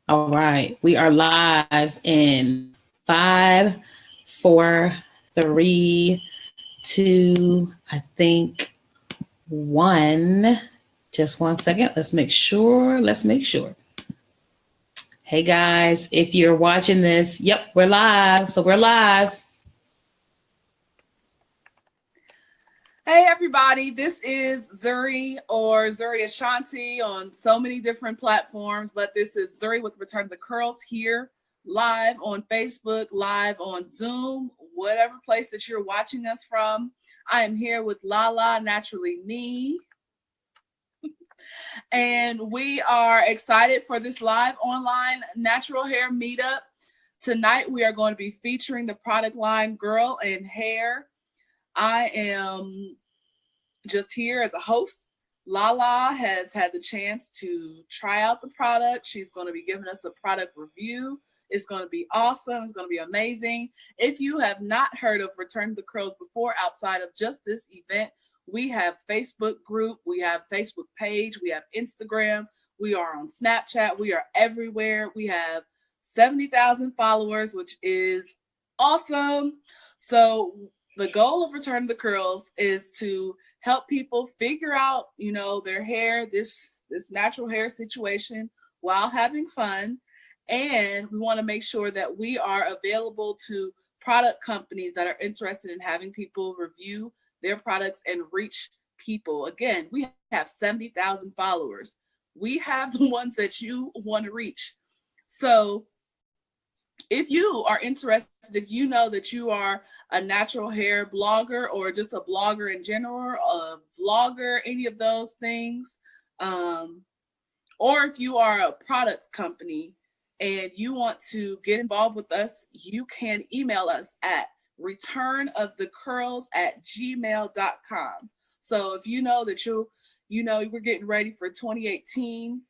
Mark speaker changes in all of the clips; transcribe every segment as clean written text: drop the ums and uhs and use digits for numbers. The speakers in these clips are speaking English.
Speaker 1: All right, we are live in 5, 4, 3, 2, I think 1. Just 1 second. Let's make sure. Hey guys, if you're watching this, yep, we're live. So we're live.
Speaker 2: Hey everybody, this is Zuri or Zuri Ashanti on so many different platforms, but this is Zuri with Return to the Curls here, live on Facebook, live on Zoom, whatever place that you're watching us from. I am here with Lala, naturally me, and we are excited for this live online natural hair meetup. Tonight we are going to be featuring the product line Girl and Hair. I am just here as a host. Lala has had the chance to try out the product. She's going to be giving us a product review. It's going to be awesome. It's going to be amazing. If you have not heard of Return to the Curls before, outside of just this event, we have Facebook group, we have Facebook page, we have Instagram, we are on Snapchat, we are everywhere. We have 70,000 followers, which is awesome. So the goal of Return to the Curls is to help people figure out, their hair, this natural hair situation while having fun. And we want to make sure that we are available to product companies that are interested in having people review their products and reach people. Again, we have 70,000 followers. We have the ones that you want to reach. So if you are interested, if you know that you are a natural hair blogger or just a blogger in general, a vlogger, any of those things, or if you are a product company and you want to get involved with us, you can email us at returnofthecurls@gmail.com. So if you know that we're getting ready for 2018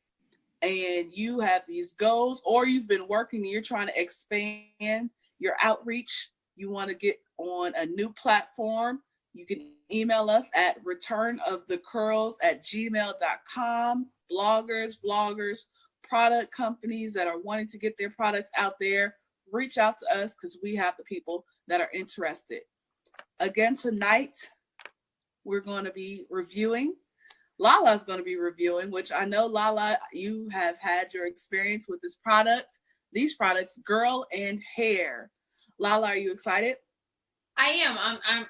Speaker 2: and you have these goals, or you've been working and you're trying to expand your outreach, you want to get on a new platform, you can email us at returnofthecurls@gmail.com. Bloggers, vloggers, product companies that are wanting to get their products out there, reach out to us because we have the people that are interested. Again, tonight, we're going to be reviewing. Lala's going to be reviewing, which I know, Lala, you have had your experience with these products, Girl and Hair. Lala, are you excited?
Speaker 3: I am.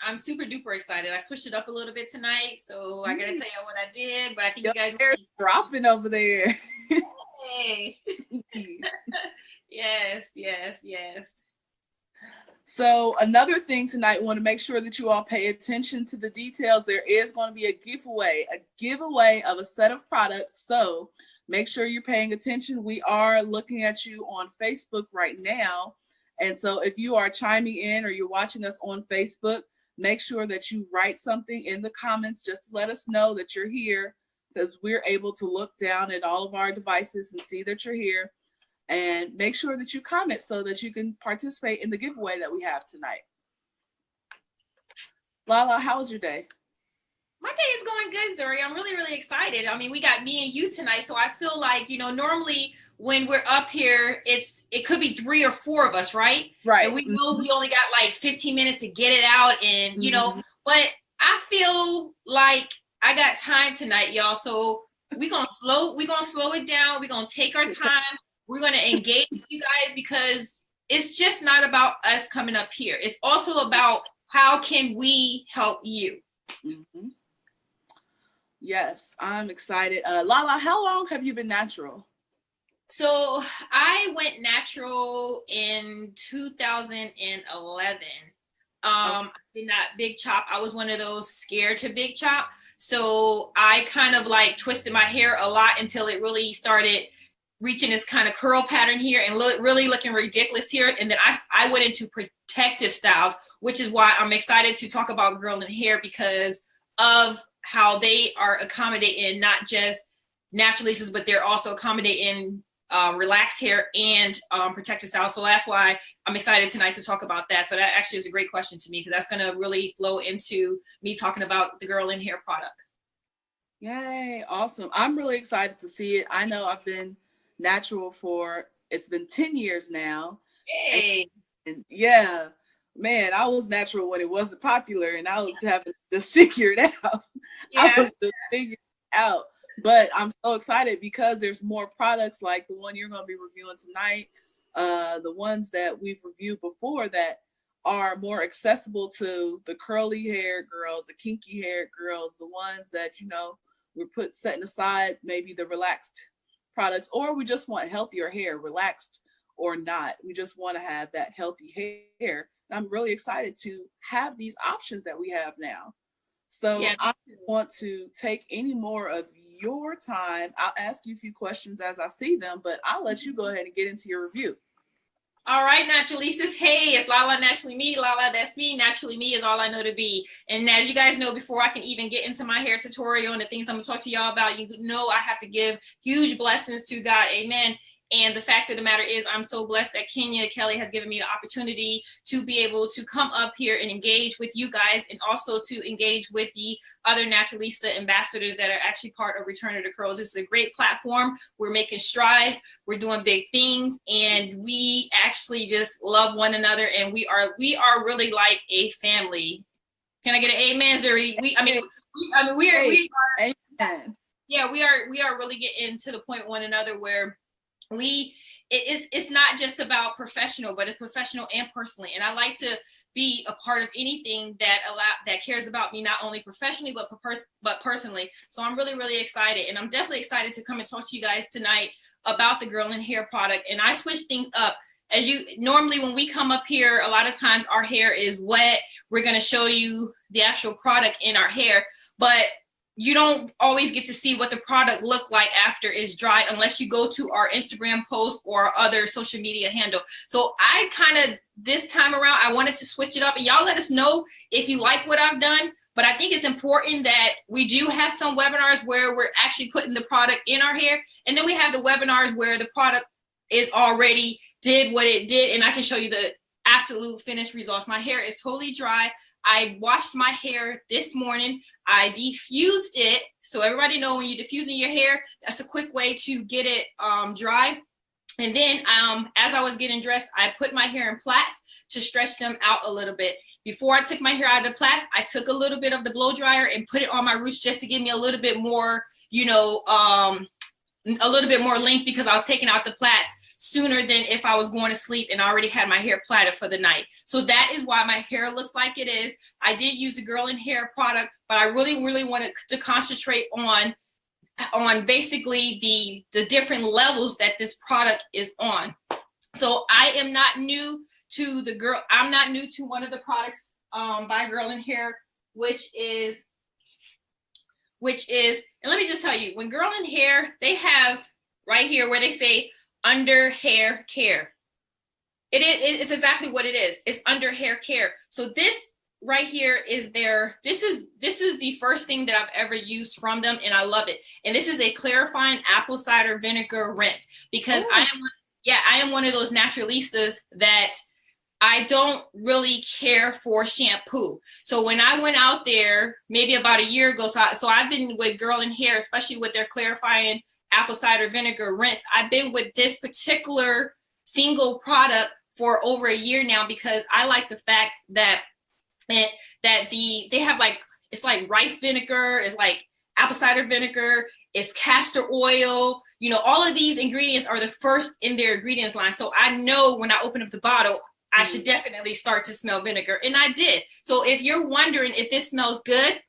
Speaker 3: I'm super duper excited. I switched it up a little bit tonight, so I gotta tell you what I did. But I think
Speaker 2: your
Speaker 3: you guys
Speaker 2: hair's dropping over there.
Speaker 3: Hey. Yes.
Speaker 2: So another thing tonight, we want to make sure that you all pay attention to the details. There is going to be a giveaway of a set of products. So make sure you're paying attention. We are looking at you on Facebook right now. And so if you are chiming in or you're watching us on Facebook, make sure that you write something in the comments just to let us know that you're here, because we're able to look down at all of our devices and see that you're here. And make sure that you comment so that you can participate in the giveaway that we have tonight. Lala, how was your day?
Speaker 3: My day is going good, Zuri. I'm really, really excited. I mean, we got me and you tonight, so I feel like, normally when we're up here, it could be 3 or 4 of us, right?
Speaker 2: Right.
Speaker 3: And we know we only got like 15 minutes to get it out, and but I feel like I got time tonight, y'all. So we're gonna slow it down. We're gonna take our time. We're going to engage with you guys because it's just not about us coming up here. It's also about how can we help you.
Speaker 2: Mm-hmm. Yes, I'm excited. Lala, how long have you been natural?
Speaker 3: So I went natural in 2011. I did not big chop. I was one of those scared to big chop. So I kind of like twisted my hair a lot until it really started reaching this kind of curl pattern here and really looking ridiculous here. And then I went into protective styles, which is why I'm excited to talk about Girl and Hair, because of how they are accommodating not just naturalists, but they're also accommodating relaxed hair and protective styles. So that's why I'm excited tonight to talk about that. So that actually is a great question to me, because that's going to really flow into me talking about the Girl and Hair product.
Speaker 2: Yay, awesome. I'm really excited to see it. I know I've been natural for It's been 10 years now.
Speaker 3: Hey.
Speaker 2: And yeah, man, I was natural when it wasn't popular, and I was having to just figure it out. I
Speaker 3: Yeah.
Speaker 2: was just figuring it out. But I'm so excited because there's more products like the one you're going to be reviewing tonight, the ones that we've reviewed before that are more accessible to the curly hair girls, the kinky hair girls, the ones that, you know, we're setting aside maybe the relaxed products, or we just want healthier hair, relaxed or not. We just want to have that healthy hair. And I'm really excited to have these options that we have now. So
Speaker 3: Yeah.
Speaker 2: I want to take any more of your time. I'll ask you a few questions as I see them, but I'll let you go ahead and get into your review.
Speaker 3: All right, Naturalistas. Hey, it's Lala, naturally me. Lala, that's me. Naturally me is all I know to be. And as you guys know, before I can even get into my hair tutorial and the things I'm going to talk to y'all about, you know I have to give huge blessings to God. Amen. And the fact of the matter is, I'm so blessed that Kenya Kelly has given me the opportunity to be able to come up here and engage with you guys, and also to engage with the other Naturalista ambassadors that are actually part of Return of the Curls. This is a great platform. We're making strides. We're doing big things, and we actually just love one another. And we are really like a family. Can I get an amen, Zuri? We are.
Speaker 2: Amen.
Speaker 3: Yeah, we are really getting to the point with one another where it's not just about professional, but it's professional and personally. And I like to be a part of anything that cares about me, not only professionally, but personally. So I'm really, really excited. And I'm definitely excited to come and talk to you guys tonight about the Girl in Hair product. And I switch things up. As you normally, when we come up here, a lot of times our hair is wet. We're going to show you the actual product in our hair, but you don't always get to see what the product look like after it's dried unless you go to our Instagram post or our other social media handle. So I kind of, this time around, I wanted to switch it up, and y'all let us know if you like what I've done. But I think it's important that we do have some webinars where we're actually putting the product in our hair. And then we have the webinars where the product is already did what it did, and I can show you the absolute finished results. My hair is totally dry. I washed my hair this morning. I diffused it. So everybody know when you're diffusing your hair, that's a quick way to get it dry. And then as I was getting dressed, I put my hair in plaits to stretch them out a little bit. Before I took my hair out of the plaits, I took a little bit of the blow dryer and put it on my roots just to give me a little bit more, you know, a little bit more length, because I was taking out the plaits sooner than if I was going to sleep and I already had my hair plaited for the night. So that is why my hair looks like it is. I did use the Girl in Hair product, but I really, really wanted to concentrate on basically the different levels that this product is on. So I am not new to I'm not new to one of the products by Girl in Hair, which is, and let me just tell you, when Girl in Hair, they have right here where they say under hair care. It's exactly what it is. It's under hair care. So this right here is this is the first thing that I've ever used from them, and I love it. And this is a clarifying apple cider vinegar rinse, because I am one of those naturalistas that I don't really care for shampoo. So when I went out there maybe about a year ago, so I've been with Girl in Hair, especially with their clarifying apple cider vinegar rinse. I've been with this particular single product for over a year now, because I like the fact that they have like, it's like rice vinegar, it's like apple cider vinegar, it's castor oil, you know, all of these ingredients are the first in their ingredients line. So I know when I open up the bottle, I should definitely start to smell vinegar. And I did. So if you're wondering if this smells good,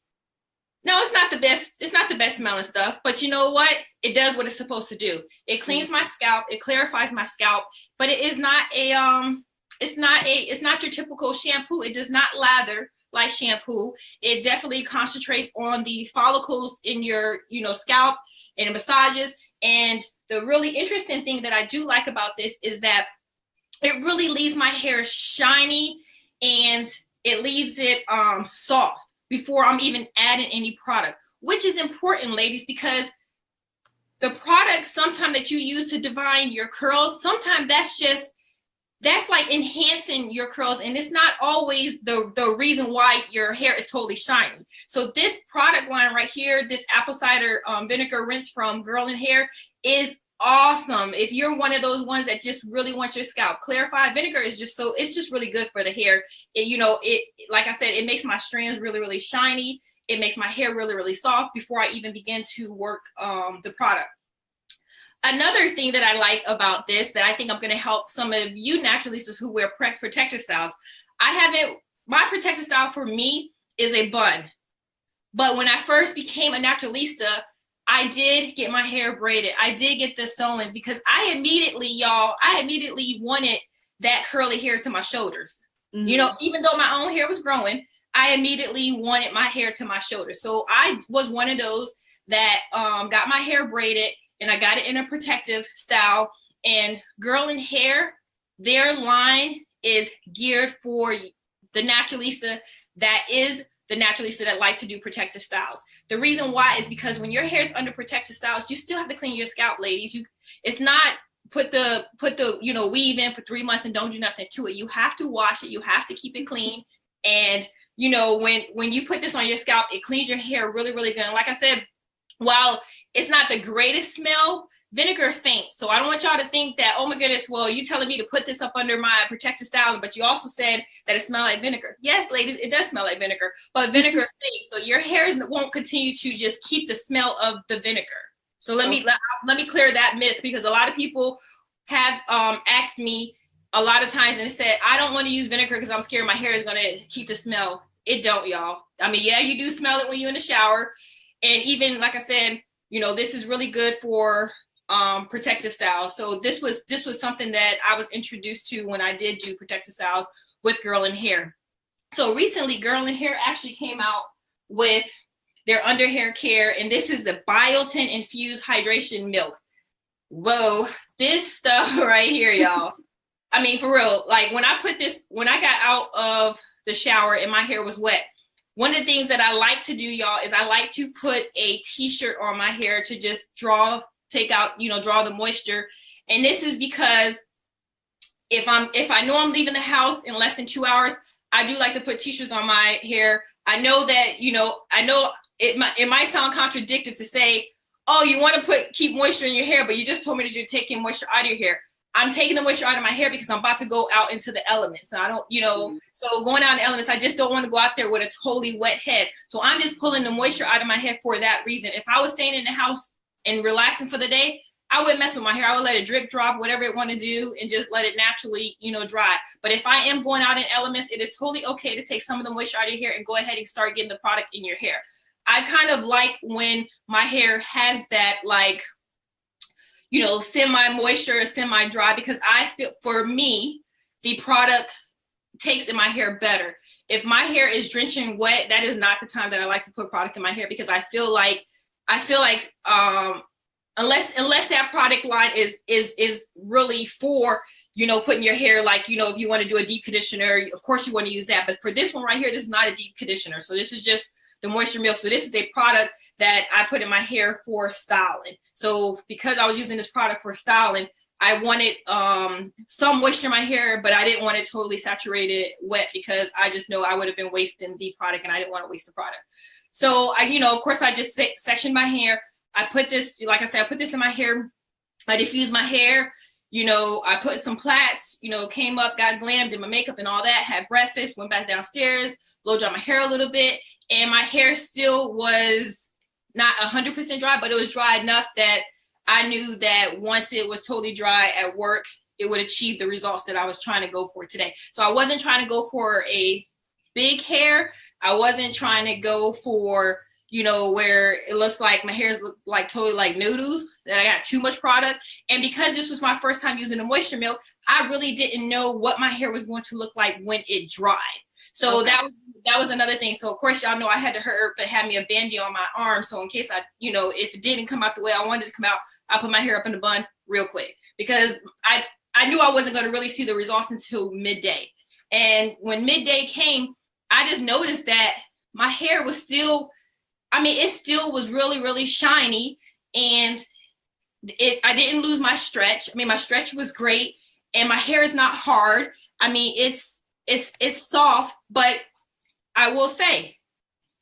Speaker 3: no, it's not the best. It's not the best smelling stuff, but you know what? It does what it's supposed to do. It cleans my scalp. It clarifies my scalp, but it is not it's not your typical shampoo. It does not lather like shampoo. It definitely concentrates on the follicles in your, you know, scalp, and it massages. And the really interesting thing that I do like about this is that it really leaves my hair shiny, and it leaves it soft before I'm even adding any product, which is important, ladies, because the product sometimes that you use to divine your curls, sometimes that's like enhancing your curls, and it's not always the reason why your hair is totally shiny. So this product line right here, this apple cider vinegar rinse from Girl in Hair, is awesome. If you're one of those ones that just really want your scalp clarified, vinegar is just it's just really good for the hair. It like I said, it makes my strands really, really shiny. It makes my hair really, really soft before I even begin to work the product. Another thing that I like about this that I think I'm going to help some of you naturalistas who wear protective styles. My protective style for me is a bun. But when I first became a naturalista, I did get my hair braided. I did get the sew-ins because I immediately wanted that curly hair to my shoulders. Mm-hmm. Even though my own hair was growing, I immediately wanted my hair to my shoulders. So I was one of those that got my hair braided, and I got it in a protective style. And Girl in Hair, their line is geared for the naturalista that is the naturalista that like to do protective styles. The reason why is because when your hair is under protective styles, you still have to clean your scalp, ladies. It's not put the weave in for 3 months and don't do nothing to it. You have to wash it. You have to keep it clean. And when you put this on your scalp, it cleans your hair really, really good. And like I said, while it's not the greatest smell, vinegar faints. So I don't want y'all to think that, oh my goodness, well, you telling me to put this up under my protective styling, but you also said that it smells like vinegar. Yes, ladies, it does smell like vinegar, but vinegar faints. So your hair won't continue to just keep the smell of the vinegar. So let me clear that myth, because a lot of people have asked me a lot of times and said, I don't want to use vinegar because I'm scared my hair is going to keep the smell. It don't, y'all. I mean, yeah, you do smell it when you're in the shower. And even, like I said, this is really good for protective styles. So this was something that I was introduced to when I did do protective styles with Girl in Hair. So recently, Girl in Hair actually came out with their under hair care, and this is the biotin infused hydration milk. Whoa, this stuff right here, y'all. I mean, for real, like when I got out of the shower and my hair was wet, one of the things that I like to do, y'all, is I like to put a t-shirt on my hair to just draw the moisture. And this is because if I know I'm leaving the house in less than 2 hours, I do like to put t-shirts on my hair. I know that, I know it might sound contradictory to say, oh, you want to keep moisture in your hair, but you just told me that you're taking moisture out of your hair. I'm taking the moisture out of my hair because I'm about to go out into the elements. And I don't, so going out in the elements, I just don't want to go out there with a totally wet head. So I'm just pulling the moisture out of my head for that reason. If I was staying in the house and relaxing for the day, I wouldn't mess with my hair. I would let it drip, drop, whatever it want to do, and just let it naturally, dry. But if I am going out in elements, it is totally okay to take some of the moisture out of your hair and go ahead and start getting the product in your hair. I kind of like when my hair has that, like, semi-moisture, semi-dry, because I feel, for me, the product takes in my hair better. If my hair is drenching wet, that is not the time that I like to put product in my hair, because I feel like unless that product line is really for, putting your hair, like, if you want to do a deep conditioner, of course you want to use that. But for this one right here, this is not a deep conditioner. So this is just the moisture milk. So this is a product that I put in my hair for styling. So because I was using this product for styling, I wanted some moisture in my hair, but I didn't want it totally saturated wet, because I just know I would have been wasting the product, and I didn't want to waste the product. So of course, I just sectioned my hair. I put this, like I said, I put this in my hair. I diffused my hair. I put some plaits, came up, got glam, did my makeup and all that, had breakfast, went back downstairs, blow dry my hair a little bit. And my hair still was not 100% dry, but it was dry enough that I knew that once it was totally dry at work, it would achieve the results that I was trying to go for today. So I wasn't trying to go for a big hair. I wasn't trying to go for, where it looks like my hair is like totally like noodles, that I got too much product. And because this was my first time using the moisture milk, I really didn't know what my hair was going to look like when it dried. So okay. that was another thing. So of course, y'all know I had to have me a Band-Aid on my arm. So in case if it didn't come out the way I wanted it to come out, I put my hair up in the bun real quick, because I knew I wasn't going to really see the results until midday. And when midday came, I just noticed that my hair was still, it still was really, really shiny, and I didn't lose my stretch. My stretch was great, and my hair is not hard. It's soft, but I will say,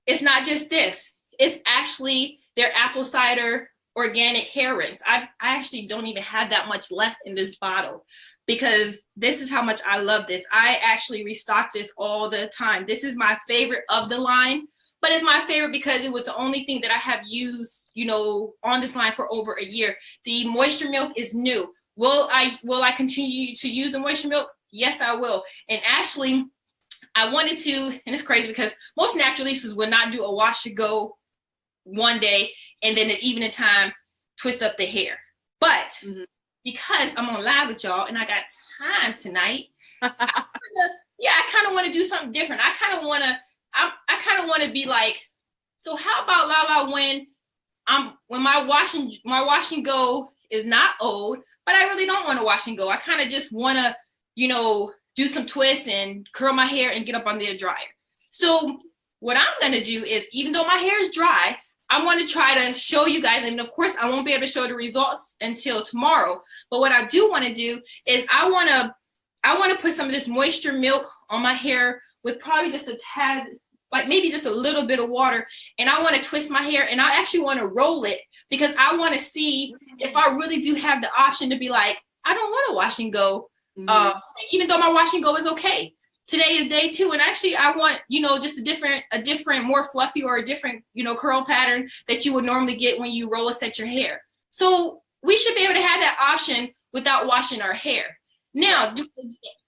Speaker 3: it's not just this. It's actually their apple cider organic hair rinse. I actually don't even have that much left in this bottle because this is how much I love this. I actually restock this all the time. This is my favorite of the line, but it's my favorite because it was the only thing that I have used, you know, on this line for over a year. The moisture milk is new. Will I continue to use the moisture milk? Yes, I will. And actually, I wanted to, and it's crazy because most naturalistas would not do a wash and go one day and then at evening time twist up the hair. But because I'm on live with y'all and I got time tonight, I kind of want to do something different. I kind of want to be like, so how about Lala when my wash and go is not old, but I really don't want to wash and go. I kind of just want to, you know, do some twists and curl my hair and get up under the dryer. So what I'm going to do is, even though my hair is dry, I want to try to show you guys, and of course I won't be able to show the results until tomorrow, but what I do want to do is I want to put some of this moisture milk on my hair with probably just a tad, like maybe just a little bit of water, and I want to twist my hair, and I actually want to roll it because I want to see if I really do have the option to be like, I don't want to wash and go, even though my wash and go is okay. Today is day 2, and actually I want, you know, just a different, more fluffy or a different, you know, curl pattern that you would normally get when you roll or set your hair. So we should be able to have that option without washing our hair. Now,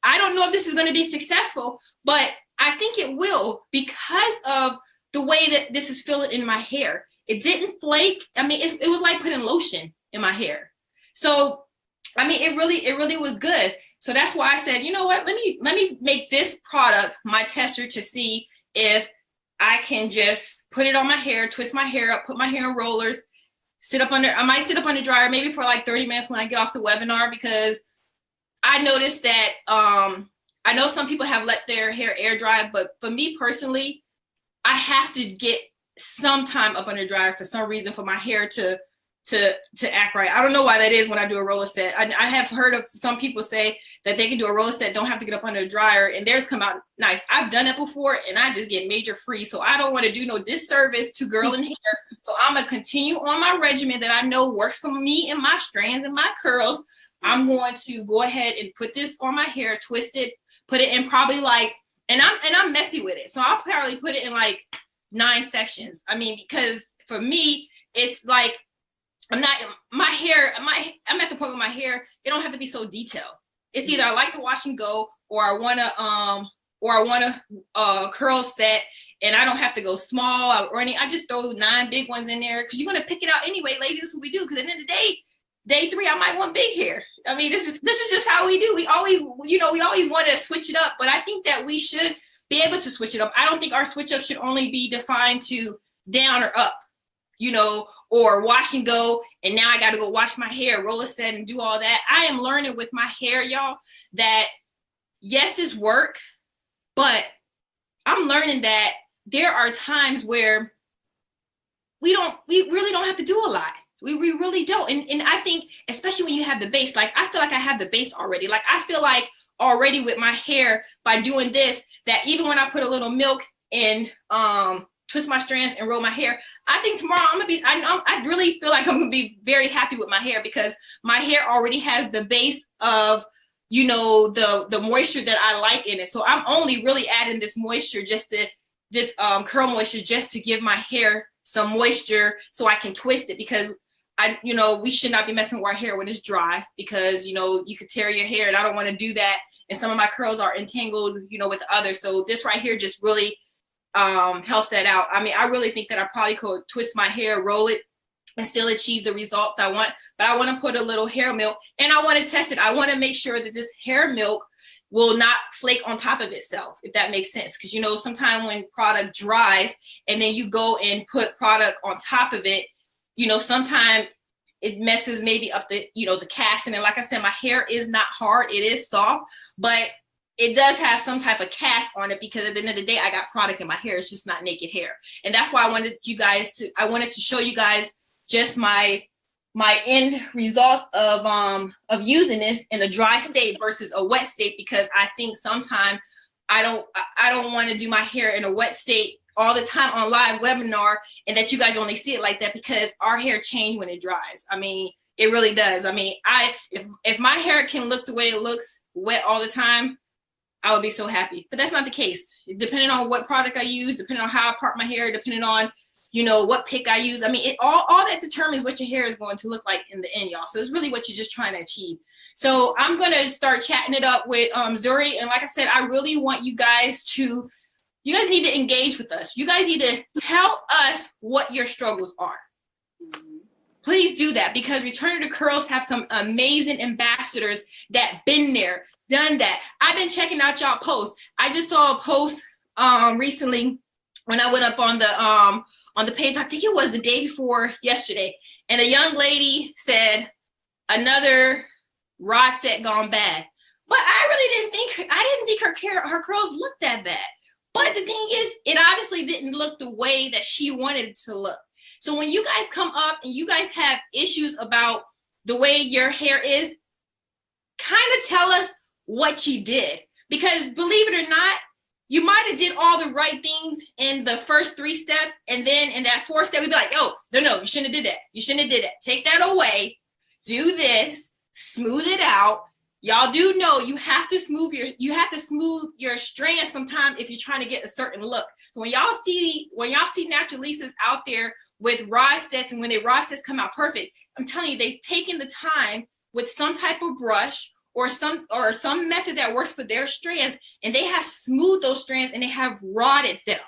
Speaker 3: I don't know if this is going to be successful, but I think it will because of the way that this is feeling in my hair. It didn't flake. I mean, it was like putting lotion in my hair. So, I mean, it really was good. So that's why I said, you know what, let me make this product my tester to see if I can just put it on my hair, twist my hair up, put my hair in rollers, I might sit up on the dryer maybe for like 30 minutes when I get off the webinar, because I noticed that I know some people have let their hair air dry, but for me personally, I have to get some time up under dryer for some reason for my hair to act right. I don't know why that is when I do a roller set. I have heard of some people say that they can do a roller set, don't have to get up under the dryer, and theirs come out nice. I've done it before and I just get major free. So I don't want to do no disservice to girl in hair. So I'm going to continue on my regimen that I know works for me and my strands and my curls. I'm going to go ahead and put this on my hair, twist it, put it in probably like, and I'm messy with it. So I'll probably put it in like 9 sections. I mean, because for me, it's like, I'm at the point with my hair, it don't have to be so detailed. It's either I like to wash and go, or I want to curl set, and I don't have to go small or any. I just throw 9 big ones in there because you're gonna pick it out anyway, ladies. This is what we do. Because at the end of the day, day 3, I might want big hair. I mean, this is just how we do. We always want to switch it up, but I think that we should be able to switch it up. I don't think our switch up should only be defined to down or up, you know, or wash and go, and now I got to go wash my hair, roll a set, and do all that. I am learning with my hair, y'all, that yes, it's work, but I'm learning that there are times where we really don't have to do a lot. We really don't. And I think, especially when you have the base, like I feel like I have the base already. Like I feel like already with my hair, by doing this, that even when I put a little milk and twist my strands and roll my hair, I think tomorrow I really feel like I'm gonna be very happy with my hair, because my hair already has the base of, you know, the moisture that I like in it. So I'm only really adding this moisture, curl moisture, just to give my hair some moisture so I can twist it, because we should not be messing with our hair when it's dry, because, you know, you could tear your hair, and I don't want to do that. And some of my curls are entangled, you know, with the others. So this right here just really helps that out. I mean, I really think that I probably could twist my hair, roll it, and still achieve the results I want. But I want to put a little hair milk, and I want to test it. I want to make sure that this hair milk will not flake on top of itself, if that makes sense. Because, you know, sometimes when product dries and then you go and put product on top of it, you know, sometimes it messes maybe up the casting. And like I said, my hair is not hard, it is soft, but it does have some type of cast on it, because at the end of the day, I got product in my hair. It's just not naked hair. And that's why I wanted to show you guys just my end results of using this in a dry state versus a wet state, because I think sometimes I don't want to do my hair in a wet state all the time on live webinar, and that you guys only see it like that because our hair changes when it dries. I mean, it really does. I mean, if my hair can look the way it looks wet all the time, I would be so happy. But that's not the case. Depending on what product I use, depending on how I part my hair, depending on, you know, what pick I use. I mean, it all that determines what your hair is going to look like in the end, y'all. So it's really what you're just trying to achieve. So I'm going to start chatting it up with Zuri. And like I said, I really want you guys need to engage with us. You guys need to tell us what your struggles are. Please do that, because Return to Curls have some amazing ambassadors that been there, done that. I've been checking out y'all posts. I just saw a post recently when I went up on the page. I think it was the day before yesterday, and a young lady said another rod set gone bad. But I didn't think her curls looked that bad. But the thing is, it obviously didn't look the way that she wanted it to look. So when you guys come up and you guys have issues about the way your hair is, kind of tell us what you did. Because believe it or not, you might have did all the right things in the first 3 steps, and then in that 4th step, we'd be like, oh, no, you shouldn't have did that. You shouldn't have did that. Take that away. Do this. Smooth it out. Y'all do know you have to smooth your strands sometime if you're trying to get a certain look. So when y'all see naturalistas out there with rod sets, and when their rod sets come out perfect, I'm telling you, they've taken the time with some type of brush or some method that works for their strands, and they have smoothed those strands and they have rodded them.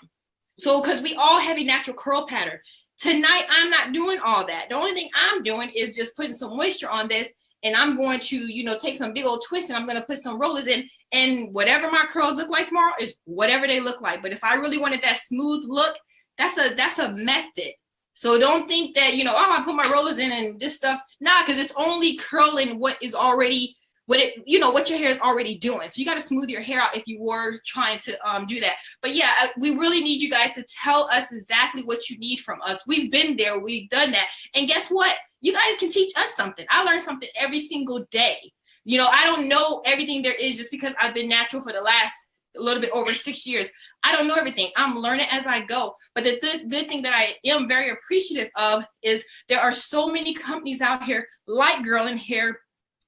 Speaker 3: So because we all have a natural curl pattern. Tonight, I'm not doing all that. The only thing I'm doing is just putting some moisture on this, and I'm going to, take some big old twists, and I'm going to put some rollers in, and whatever my curls look like tomorrow is whatever they look like. But if I really wanted that smooth look, that's a method. So don't think that, I put my rollers in and this stuff. Nah, because it's only curling what is already, what your hair is already doing. So you got to smooth your hair out if you were trying to do that. But yeah, we really need you guys to tell us exactly what you need from us. We've been there. We've done that. And guess what? You guys can teach us something. I learn something every single day. I don't know everything there is just because I've been natural for the last a little bit over 6 years. I don't know everything. I'm learning as I go. But the good thing that I am very appreciative of is there are so many companies out here like Girl in Hair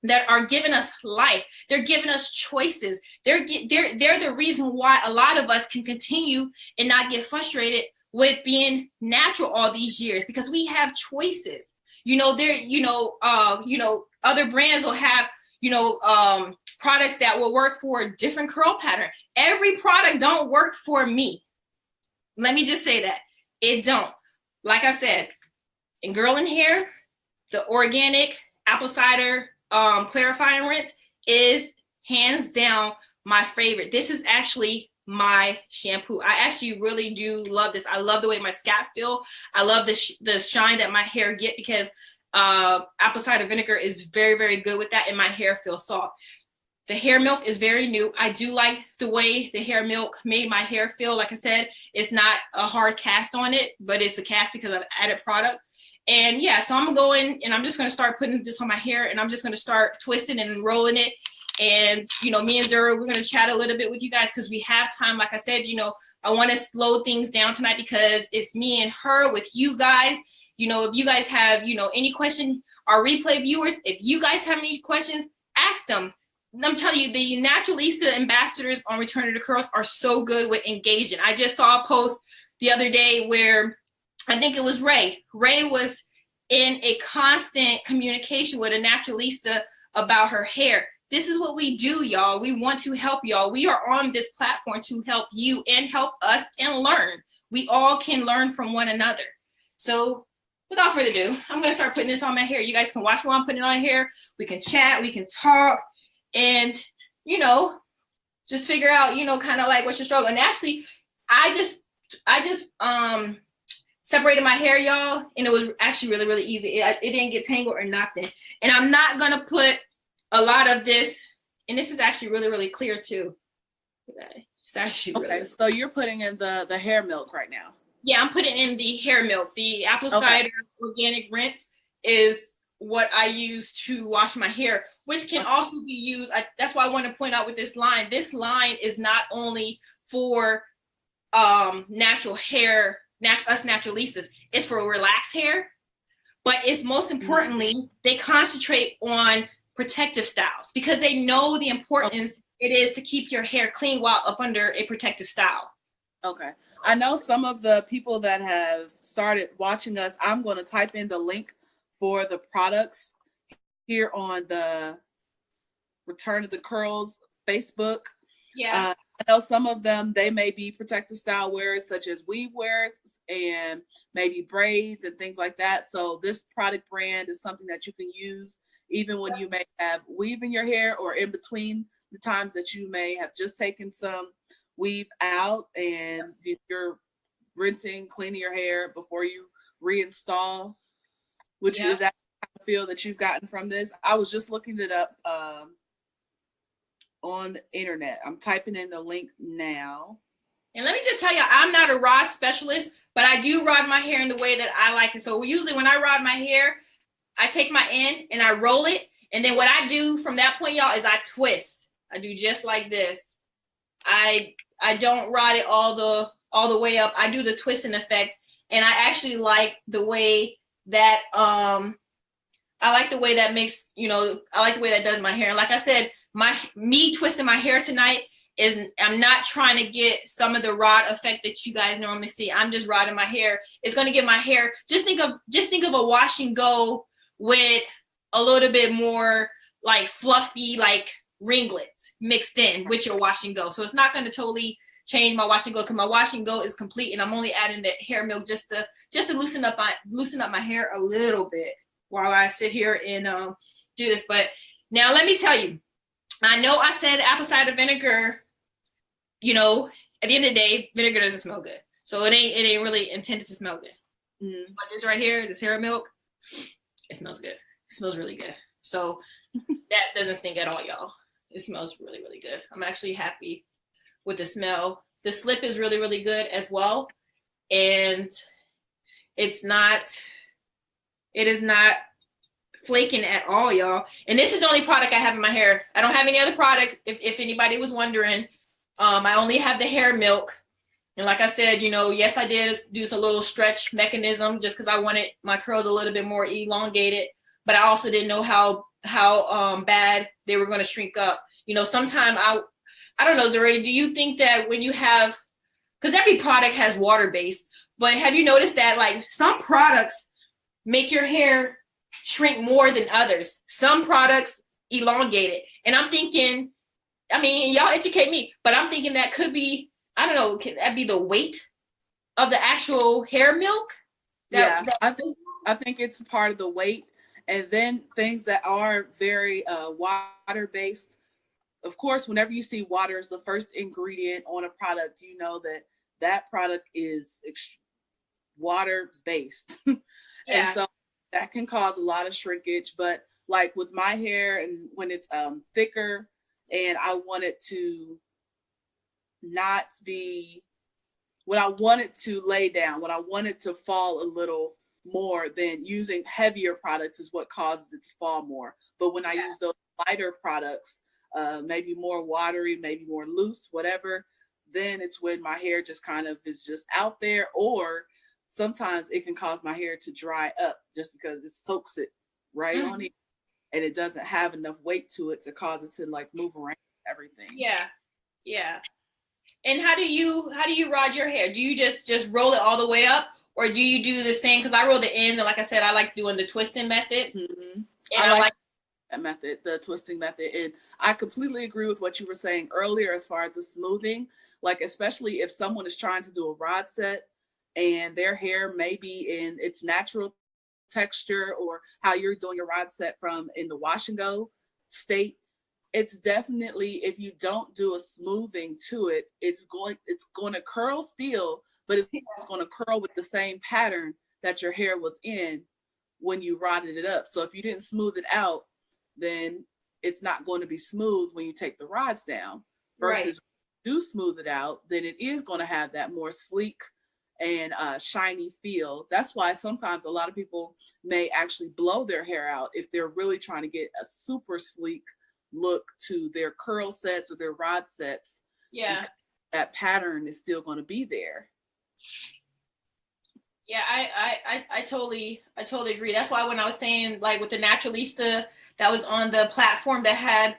Speaker 3: that are giving us life. They're giving us choices. They're the reason why a lot of us can continue and not get frustrated with being natural all these years, because we have choices. Other brands will have, products that will work for a different curl pattern. Every product don't work for me. Let me just say that. It don't. Like I said, in Girl in Hair, the organic apple cider clarifying rinse is hands down my favorite. This is actually my shampoo. I actually really do love this. I love the way my scalp feel. I love the shine that my hair get, because apple cider vinegar is very, very good with that, and my hair feels soft. The hair milk is very new. I do like the way the hair milk made my hair feel. Like I said, it's not a hard cast on it, but it's a cast because of added product. And yeah, so I'm going and I'm just going to start putting this on my hair, and I'm just going to start twisting and rolling it. And, me and Zuri, we're going to chat a little bit with you guys because we have time. Like I said, I want to slow things down tonight because it's me and her with you guys. If you guys have, any question, our replay viewers, if you guys have any questions, ask them. I'm telling you, the Naturalista ambassadors on Return to Curls are so good with engaging. I just saw a post the other day where I think it was Ray. Ray was in a constant communication with a Naturalista about her hair. This is what we do, y'all. We want to help y'all. We are on this platform to help you and help us and learn. We all can learn from one another. So without further ado, I'm going to start putting this on my hair. You guys can watch while I'm putting it on my hair. We can chat, we can talk, and, just figure out, kind of like what's your struggle. And actually, I just separated my hair, y'all, and it was actually really, really easy. It didn't get tangled or nothing. And I'm not going to put a lot of this, and this is actually really, really clear too. It's actually really
Speaker 2: okay. So you're putting in the hair milk right now.
Speaker 3: Yeah, I'm putting in the hair milk. The apple cider organic rinse is what I use to wash my hair, which can also be used. That's why I want to point out with this line. This line is not only for natural hair, us naturalistas, is for relaxed hair. But it's most importantly, they concentrate on protective styles because they know the importance it is to keep your hair clean while up under a protective style.
Speaker 2: Okay. I know some of the people that have started watching us, I'm going to type in the link for the products here on the Return of the Curls Facebook.
Speaker 3: Yeah.
Speaker 2: I know some of them, they may be protective style wearers such as weave wearers and maybe braids and things like that. So this product brand is something that you can use even when you may have weave in your hair or in between the times that you may have just taken some weave out and you're rinsing, cleaning your hair before you reinstall, which is that feel that you've gotten from this. I was just looking it up on the internet. I'm typing in the link now.
Speaker 3: And let me just tell you, I'm not a rod specialist, but I do rod my hair in the way that I like it. So usually when I rod my hair, I take my end and I roll it. And then what I do from that point, y'all, is I twist. I do just like this. I don't rod it all the way up. I do the twisting effect. And I actually like the way that I like the way that makes, I like the way that does my hair. And like I said, me twisting my hair tonight is, I'm not trying to get some of the rod effect that you guys normally see. I'm just rodding my hair. It's going to give my hair, just think of a wash and go with a little bit more like fluffy, like ringlets mixed in with your wash and go. So it's not going to totally change my wash and go because my wash and go is complete and I'm only adding the hair milk just to loosen up my hair a little bit while I sit here and do this. But now let me tell you, I know I said apple cider vinegar, at the end of the day, vinegar doesn't smell good. So it ain't really intended to smell good. But this right here, this hair milk, it smells good. It smells really good. So that doesn't stink at all, y'all. It smells really, really good. I'm actually happy with the smell. The slip is really, really good as well. And it is not flaking at all, y'all. And this is the only product I have in my hair. I don't have any other products, if anybody was wondering. I only have the hair milk. And like I said, yes, I did do a little stretch mechanism just because I wanted my curls a little bit more elongated. But I also didn't know how bad they were going to shrink up. Sometime I don't know, Zuri, do you think that when you have, because every product has water-based, but have you noticed that like some products make your hair shrink more than others? Some products elongate it. And I'm thinking, y'all educate me, but I'm thinking that could be, I don't know, could that be the weight of the actual hair milk?
Speaker 2: I think it's part of the weight. And then things that are very water-based. Of course, whenever you see water as the first ingredient on a product, you know that product is water-based. And so that can cause a lot of shrinkage. But like with my hair and when it's thicker and I want it to not be what I want it to lay down, what I want it to fall a little more, than using heavier products is what causes it to fall more. But when I use those lighter products, maybe more watery, maybe more loose, whatever, then it's when my hair just kind of is just out there, or sometimes it can cause my hair to dry up just because it soaks it right on it and it doesn't have enough weight to it to cause it to like move around everything.
Speaker 3: Yeah. And how do you rod your hair? Do you just roll it all the way up, or do you do the same? Because I roll the ends, and like I said, I like doing the twisting method. And
Speaker 2: I like that method, the twisting method. And I completely agree with what you were saying earlier as far as the smoothing. Like, especially if someone is trying to do a rod set and their hair may be in its natural texture, or how you're doing your rod set from in the wash and go state, it's definitely, if you don't do a smoothing to it, it's going to curl still, but it's going to curl with the same pattern that your hair was in when you rodded it up. So if you didn't smooth it out, then it's not going to be smooth when you take the rods down. Versus do smooth it out, then it is going to have that more sleek and shiny feel. That's why sometimes a lot of people may actually blow their hair out if they're really trying to get a super sleek look to their curl sets or their rod sets. that pattern is still going to be there.
Speaker 3: Yeah, I totally agree. That's why when I was saying, like, with the naturalista that was on the platform that had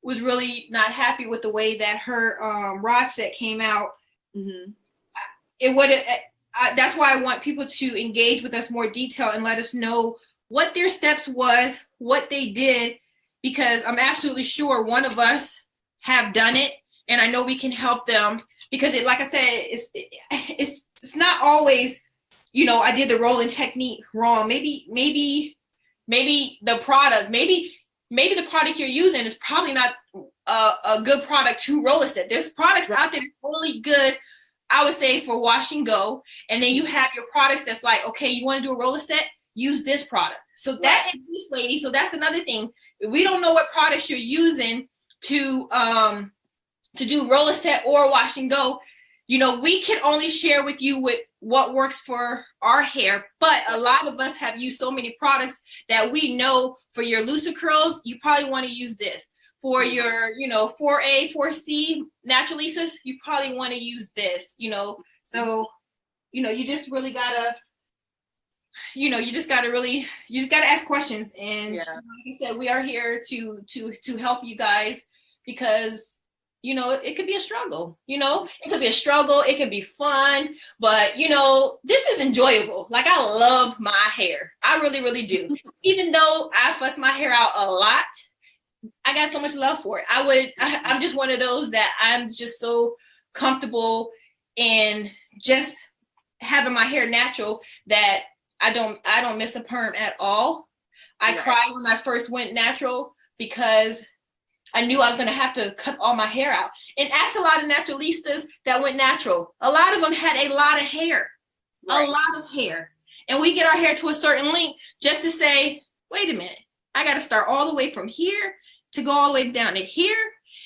Speaker 3: was really not happy with the way that her rod set came out. Mm-hmm. It would. That's why I want people to engage with us more detail and let us know what their steps was, what they did, because I'm absolutely sure one of us have done it, and I know we can help them, because it, like I said, it's not always, you know, I did the rolling technique wrong. Maybe the product, maybe the product you're using is probably not a good product to roll a set. There's products out there that's really good, I would say, for wash and go. And then you have your products that's like, okay, you want to do a roller set? Use this product. So that is this lady. So that's another thing. We don't know what products you're using to do roller set or wash and go. You know, we can only share with you with what works for our hair, but a lot of us have used so many products that we know for your looser curls, you probably want to use this. For your, you know, 4A, 4C naturalistas, you probably want to use this, you know. So, you know, you just really gotta, you know, you just gotta ask questions. And like I said, we are here to help you guys, because, you know, it could be a struggle, you know, it could be a struggle. It can be fun, but, you know, this is enjoyable. Like, I love my hair. I really, really do. Even though I fuss my hair out a lot, I got so much love for it. I'm just one of those that I'm just so comfortable in just having my hair natural that I don't miss a perm at all. I cried when I first went natural because I knew I was going to have to cut all my hair out. And ask a lot of naturalistas that went natural. A lot of them had a lot of hair, a lot of hair. And we get our hair to a certain length just to say, wait a minute, I got to start all the way from here to go all the way down to here.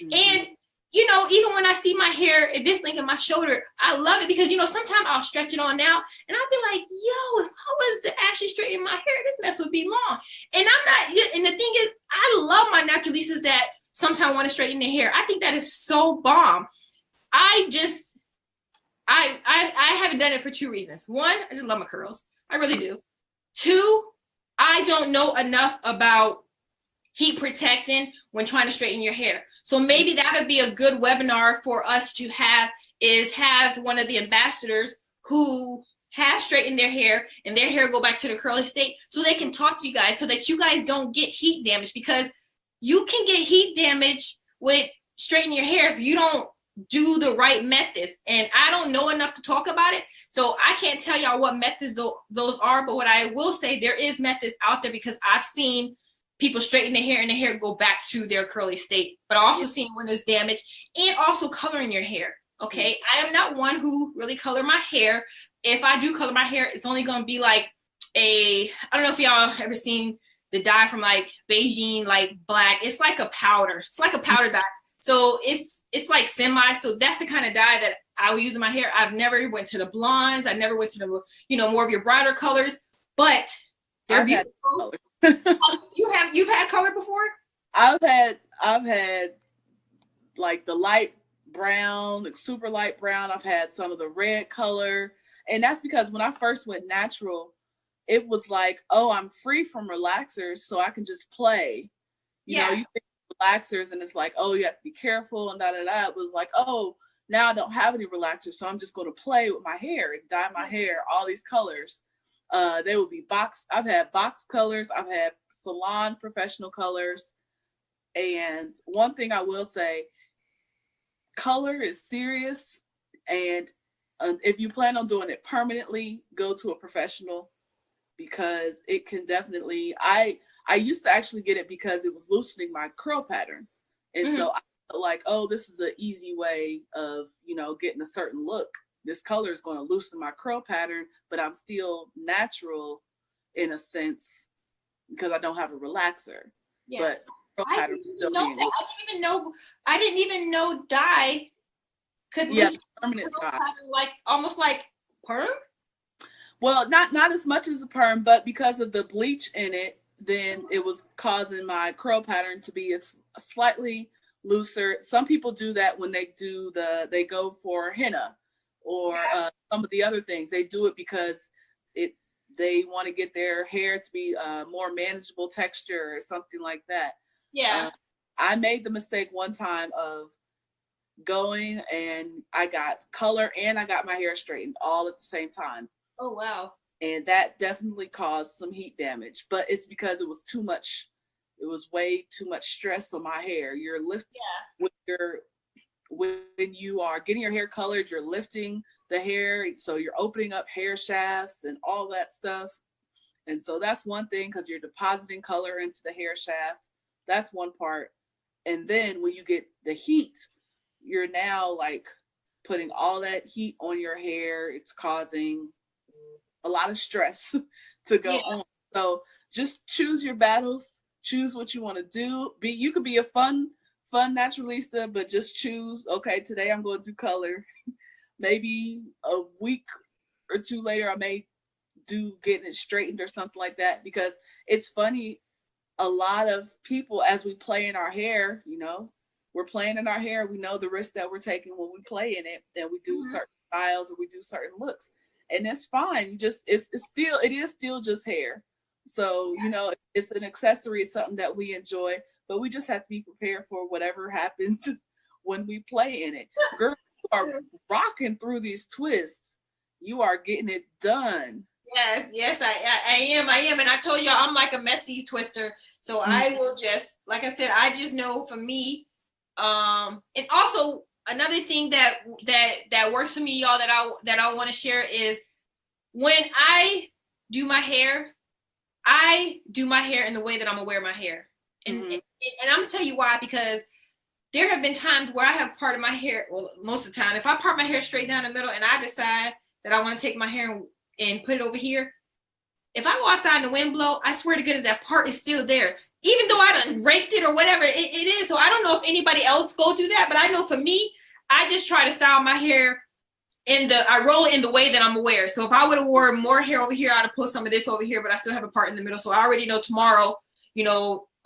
Speaker 3: Mm-hmm. And, you know, even when I see my hair at this length in my shoulder, I love it, because, you know, sometimes I'll stretch it on now and I'll be like, yo, if I was to actually straighten my hair, this mess would be long. And I'm not, and the thing is, I love my naturalistas that sometimes want to straighten their hair. I think that is so bomb. I haven't done it for two reasons. One, I just love my curls. I really do. Two, I don't know enough about heat protecting when trying to straighten your hair. So maybe that would be a good webinar for us to have one of the ambassadors who have straightened their hair and their hair go back to the curly state, so they can talk to you guys, so that you guys don't get heat damage, because you can get heat damage with straightening your hair if you don't do the right methods. And I don't know enough to talk about it, so I can't tell y'all what methods those are. But what I will say, there is methods out there, because I've seen people straighten their hair and their hair go back to their curly state. But I also seen when there's damage, and also coloring your hair. Okay, I am not one who really color my hair. If I do color my hair, it's only going to be like I don't know if y'all ever seen the dye from like Beijing, like black. It's like a powder. It's like a powder dye. So it's like semi. So that's the kind of dye that I will use in my hair. I've never went to the blondes. I never went to the, you know, more of your brighter colors, but they're beautiful. You've had color before?
Speaker 2: I've had like the light brown, like super light brown. I've had some of the red color. And that's because when I first went natural, it was like, oh, I'm free from relaxers, so I can just play. You know, you think relaxers and it's like, oh, you have to be careful and da-da-da. It was like, oh, now I don't have any relaxers, so I'm just going to play with my hair and dye my hair all these colors. They would be I've had box colors. I've had salon professional colors. And one thing I will say, color is serious. And if you plan on doing it permanently, go to a professional, because it can definitely, I used to actually get it because it was loosening my curl pattern. And so I felt like, oh, this is an easy way of, you know, getting a certain look. This color is going to loosen my curl pattern, but I'm still natural in a sense because I don't have a relaxer. Yes. But
Speaker 3: I didn't even know that. I didn't even know dye could loosen permanent curl pattern, like almost like perm.
Speaker 2: Well, not as much as a perm, but because of the bleach in it, then it was causing my curl pattern to be a slightly looser. Some people do that when they go for henna or some of the other things. They do it because they want to get their hair to be more manageable texture or something like that.
Speaker 3: Yeah.
Speaker 2: I made the mistake one time of going and I got color and I got my hair straightened all at the same time.
Speaker 3: Oh, wow.
Speaker 2: And that definitely caused some heat damage, but it's because it was too much. It was way too much stress on my hair. You're lifting when you are getting your hair colored, you're lifting the hair. So you're opening up hair shafts and all that stuff. And so that's one thing, because you're depositing color into the hair shaft. That's one part. And then when you get the heat, you're now like putting all that heat on your hair. It's causing a lot of stress to go on. So just choose your battles, choose what you want to do. You could be a fun naturalista, but just choose, okay, today I'm going to do color. Maybe a week or two later, I may do getting it straightened or something like that, because it's funny. A lot of people, as we play in our hair, we're playing in our hair. We know the risk that we're taking when we play in it, and we do certain styles or we do certain looks, and it's fine. It is still just hair. So, it's an accessory, it's something that we enjoy, but we just have to be prepared for whatever happens when we play in it. Girl, you are rocking through these twists. You are getting it done.
Speaker 3: Yes, I am. And I told y'all I'm like a messy twister. So I will just, like I said, I just know for me, and also another thing that works for me, y'all, that I want to share is when I do my hair in the way that I'm gonna wear my hair. And I'm gonna tell you why, because there have been times where I have parted my hair, well, most of the time, if I part my hair straight down the middle and I decide that I want to take my hair and put it over here, if I go outside and the wind blow, I swear to goodness, that part is still there. Even though I done raked it or whatever it is. So I don't know if anybody else go do that, but I know for me, I just try to style my hair I roll it in the way that I'm aware. So if I would have wore more hair over here, I'd have put some of this over here, but I still have a part in the middle. So I already know tomorrow,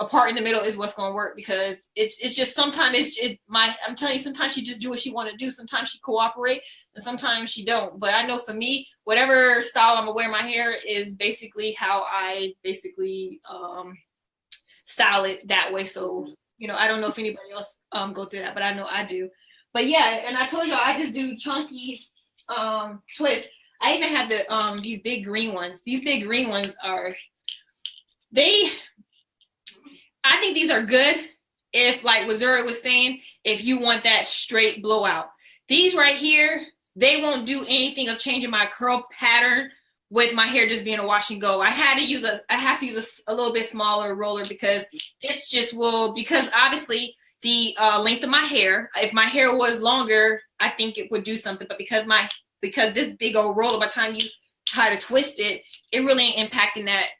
Speaker 3: a part in the middle is what's going to work, because it's just sometimes I'm telling you, sometimes she just do what she want to do. Sometimes she cooperate and sometimes she don't. But I know for me, whatever style I'm gonna wear my hair is basically how I basically style it that way. So, I don't know if anybody else go through that, but I know I do. But yeah, and I told y'all I just do chunky twists. I even have these big green ones. These big green ones I think these are good if, like what Zuri was saying, if you want that straight blowout. These right here, they won't do anything of changing my curl pattern with my hair just being a wash and go. I have to use a little bit smaller roller, because this just will, because obviously the length of my hair, if my hair was longer, I think it would do something. But because this big old roller, by the time you try to twist it, it really ain't impacting that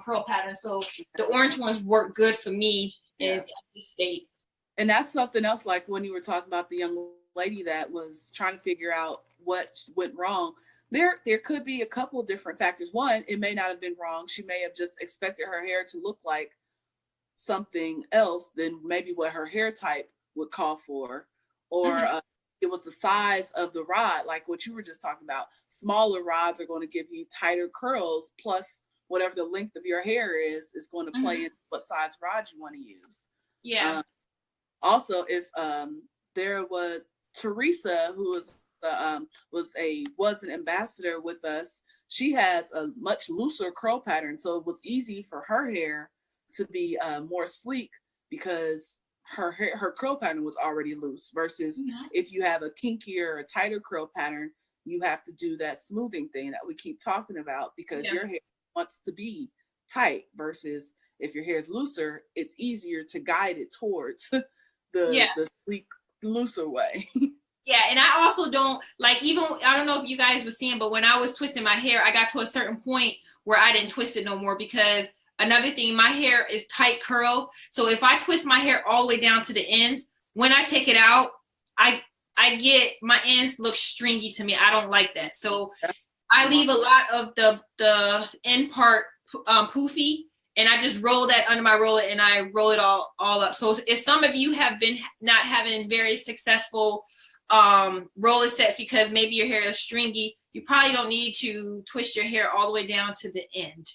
Speaker 3: curl pattern. So the orange ones work good for me in this state.
Speaker 2: And that's something else, like when you were talking about the young lady that was trying to figure out what went wrong. There could be a couple of different factors. One, it may not have been wrong. She may have just expected her hair to look like something else than maybe what her hair type would call for. Or it was the size of the rod, like what you were just talking about. Smaller rods are going to give you tighter curls, plus whatever the length of your hair is going to play in what size rod you want to use.
Speaker 3: Yeah.
Speaker 2: Also, if there was Teresa, who was an ambassador with us, she has a much looser curl pattern, so it was easy for her hair to be more sleek, because her curl pattern was already loose, versus if you have a kinkier or tighter curl pattern, you have to do that smoothing thing that we keep talking about, because your hair wants to be tight, versus if your hair is looser, it's easier to guide it towards the sleek, looser way.
Speaker 3: Yeah, and I also don't like, even, I don't know if you guys were seeing, but when I was twisting my hair, I got to a certain point where I didn't twist it no more, because another thing, my hair is tight curl. So if I twist my hair all the way down to the ends, when I take it out, I get my ends look stringy to me. I don't like that. So I leave a lot of the end part poofy, and I just roll that under my roller and I roll it all up. So if some of you have been not having very successful roller sets because maybe your hair is stringy, you probably don't need to twist your hair all the way down to the end.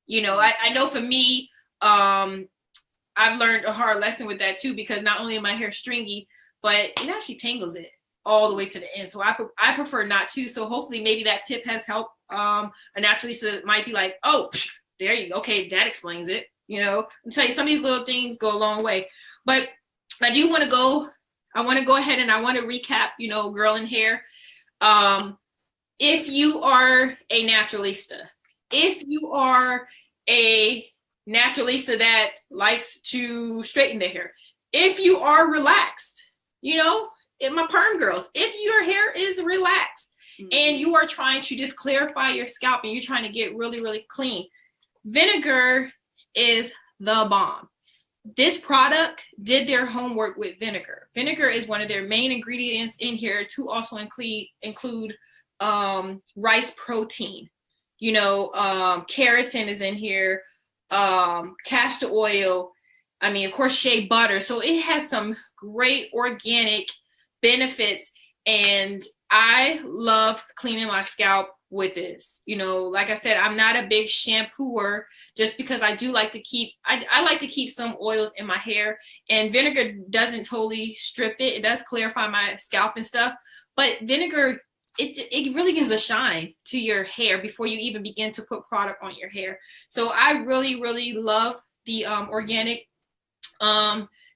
Speaker 3: You know, I know for me, I've learned a hard lesson with that too, because not only am my hair stringy, but it actually tangles it all the way to the end. So I prefer not to. So hopefully maybe that tip has helped. A naturalista might be like, oh, there you go. Okay, that explains it. You know, I'm telling you, some of these little things go a long way. But I want to go ahead and I want to recap, you know, girl in hair. If you are a naturalista, if you are a naturalista that likes to straighten their hair, if you are relaxed, you know, my perm girls, if your hair is relaxed and you are trying to just clarify your scalp and you're trying to get really, really clean, vinegar is the bomb. This product did their homework with vinegar. Vinegar is one of their main ingredients in here to also include rice protein. You know, keratin is in here, castor oil, I mean, of course, shea butter. So it has some great organic benefits, and I love cleaning my scalp with this. You know, like I said, I'm not a big shampooer just because I do like to keep, I like to keep some oils in my hair, and vinegar doesn't totally strip it. It does clarify my scalp and stuff, but vinegar, it really gives a shine to your hair before you even begin to put product on your hair. So I really, really love the organic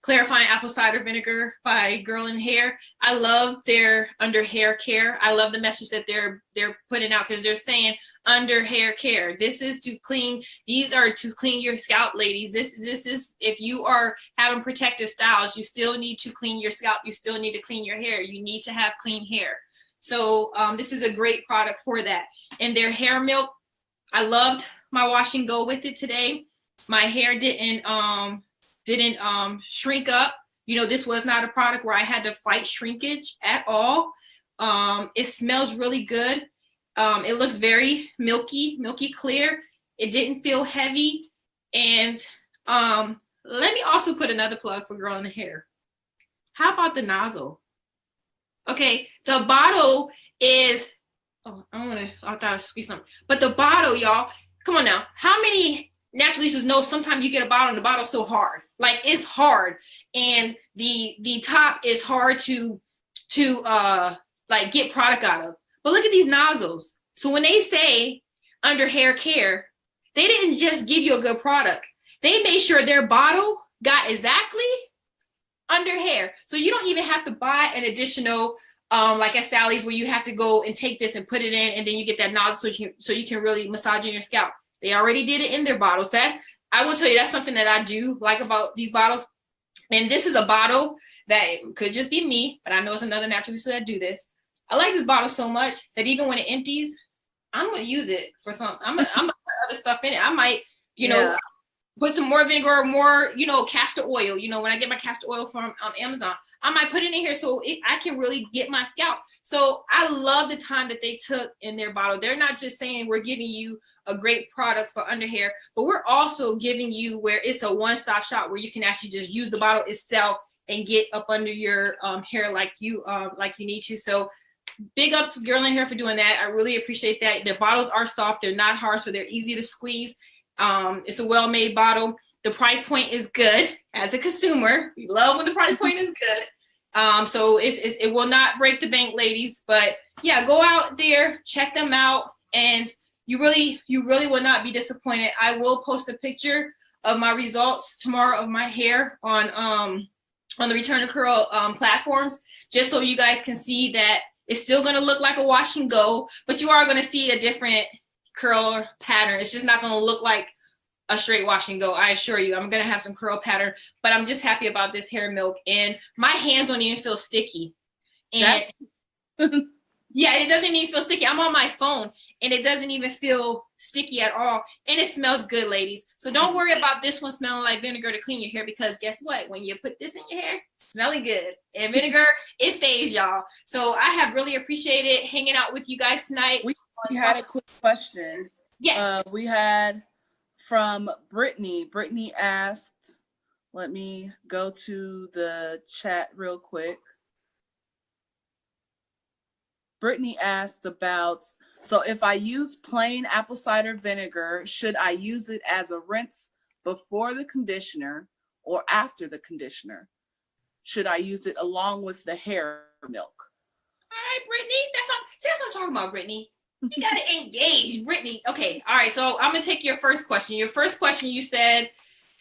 Speaker 3: clarifying apple cider vinegar by Girl in Hair. I love their under hair care. I love the message that they're putting out, because they're saying under hair care. This is to clean, these are to clean your scalp, ladies. This is, if you are having protective styles, you still need to clean your scalp. You still need to clean your hair. You need to have clean hair. So this is a great product for that. And their hair milk, I loved my wash and go with it today. My hair didn't shrink up. You know, this was not a product where I had to fight shrinkage at all. It smells really good. It looks very milky clear. It didn't feel heavy. And let me also put another plug for Girl in the Hair. How about the nozzle? Okay, the bottle is, oh, I thought I would squeeze something. But the bottle, y'all, come on now. How many naturalistas know sometimes you get a bottle and the bottle's so hard? Like, it's hard. And the top is hard to like get product out of. But look at these nozzles. So when they say under hair care, they didn't just give you a good product. They made sure their bottle got exactly under hair. So you don't even have to buy an additional, like at Sally's, where you have to go and take this and put it in, and then you get that nozzle so you can really massage in your scalp. They already did it in their bottles. That, I will tell you, that's something that I do like about these bottles. And this is a bottle that could just be me, but I know it's another naturalist that do this. I like this bottle so much that even when it empties, I'm gonna use it for some. I'm gonna put other stuff in it. I might, you know, put some more vinegar or more, you know, castor oil. You know, when I get my castor oil from Amazon, I might put it in here so I can really get my scalp. So I love the time that they took in their bottle. They're not just saying we're giving you a great product for under hair, but we're also giving you where it's a one-stop shop where you can actually just use the bottle itself and get up under your hair like you need to. So big ups Girl in Hair for doing that. I really appreciate that. Their bottles are soft. They're not hard, so they're easy to squeeze. It's a well-made bottle. The price point is good. As a consumer, we love when the price point is good. So it will not break the bank, ladies. But yeah, go out there, check them out, and you really will not be disappointed. I will post a picture of my results tomorrow of my hair on the Return to Curl platforms, just so you guys can see that it's still going to look like a wash and go, but you are going to see a different curl pattern. It's just not going to look like a straight wash and go. I assure you, I'm going to have some curl pattern, but I'm just happy about this hair milk, and my hands don't even feel sticky. And yeah, it doesn't even feel sticky. I'm on my phone and it doesn't even feel sticky at all. And it smells good, ladies. So don't worry about this one smelling like vinegar to clean your hair, because guess what? When you put this in your hair, smelling good. And vinegar, it fades, y'all. So I have really appreciated hanging out with you guys tonight.
Speaker 2: We had a quick question.
Speaker 3: Yes.
Speaker 2: We had from Brittany. Brittany asked, let me go to the chat real quick. Brittany asked about, so if I use plain apple cider vinegar, should I use it as a rinse before the conditioner or after the conditioner? Should I use it along with the hair milk?
Speaker 3: All right, Brittany. That's what I'm talking about, Brittany. You gotta engage, Brittany. Okay, all right. So I'm gonna take your first question. Your first question, you said,